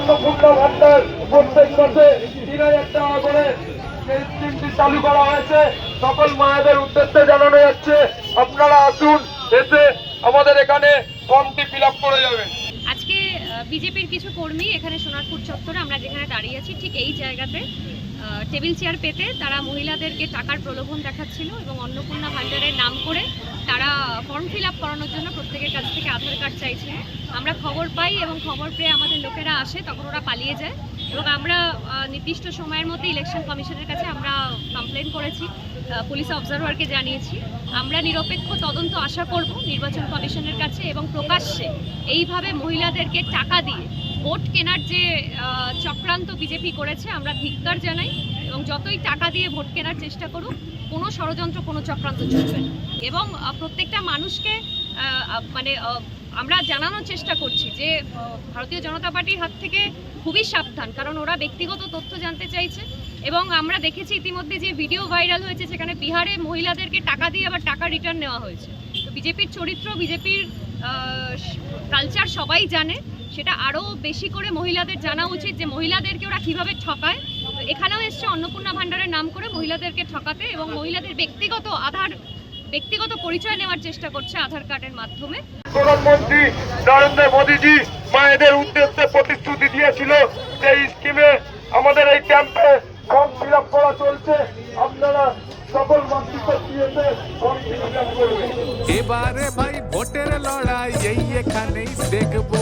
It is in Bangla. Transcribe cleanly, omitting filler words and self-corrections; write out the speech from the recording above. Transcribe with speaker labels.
Speaker 1: অন্নপূর্ণা ভান্ডার প্রত্যেক মাসে 3000 টাকা করে এই স্কিমটি চালু করা হয়েছে। সকল মায়েদের উদ্দেশ্যে জানানো যাচ্ছে, আপনারা আসুন, এসে আমাদের এখানে ফর্মটি ফিল আপ করে যাবেন।
Speaker 2: আজকে বিজেপির কিছু কর্মী এখানে সোনারপুর চত্বরে আমরা যেখানে দাঁড়িয়ে আছি ঠিক এই জায়গাতে টেবিল চেয়ার পেতে তারা মহিলাদেরকে টাকার প্রলোভন দেখাচ্ছিল এবং অন্নপূর্ণা ভান্ডারের নাম করে তারা ফর্ম ফিল আপ করানোর জন্য প্রত্যেকের কাছ থেকে আধার কার্ড চাইছিল। আমরা খবর পাই এবং খবর পেয়ে আমাদের লোকেরা আসে, তখন ওরা পালিয়ে যায় এবং আমরা নির্দিষ্ট সময়ের মধ্যে ইলেকশন কমিশনের কাছে আমরা কমপ্লেন করেছি, পুলিশ অবজারভারকে জানিয়েছি। আমরা নিরপেক্ষ তদন্ত আশা করব নির্বাচন কমিশনের কাছে এবং প্রকাশ্যে এইভাবে মহিলাদেরকে টাকা দিয়ে ভোট কেনার যে চক্রান্ত বিজেপি করেছে আমরা ধিক্কার জানাই এবং যতই টাকা দিয়ে ভোট কেনার চেষ্টা করুক কোনো ষড়যন্ত্র কোনো চক্রান্ত চলবে না। এবং প্রত্যেকটা মানুষকে মানে আমরা জানানোর চেষ্টা করছি যে ভারতীয় জনতা পার্টির হাত থেকে খুবই সাবধান, কারণ ওরা ব্যক্তিগত তথ্য জানতে চাইছে এবং আমরা দেখেছি ইতিমধ্যে যে ভিডিও ভাইরাল হয়েছে সেখানে বিহারে মহিলাদেরকে টাকা দিয়ে আবার টাকা রিটার্ন নেওয়া হয়েছে। তো বিজেপির চরিত্র, বিজেপির কালচার সবাই জানে, সেটা আরও বেশি করে মহিলাদের জানা উচিত যে মহিলাদেরকে ওরা কীভাবে ঠকায়। এখানেও এসছে অন্নপূর্ণা ভান্ডারের নাম করে মহিলাদেরকে ঠকাতে এবং মহিলাদের ব্যক্তিগত পরিচয় নেওয়ার চেষ্টা করছে আধার কার্ডের মাধ্যমে।
Speaker 1: প্রধানমন্ত্রী নরেন্দ্র মোদীজি মায়েদের উদ্দেশ্যে প্রতিশ্রুতি দিয়েছিল যে এই স্কিমে আমাদের এই ক্যাম্পে ফর্ম ফিল আপ করা চলছে, আপনারা সকল মাতৃশক্তি এসে ফর্ম ফিল আপ করবেন।
Speaker 3: এবারে ভাই ভোটের লড়াই এই এখানেই দেখবো।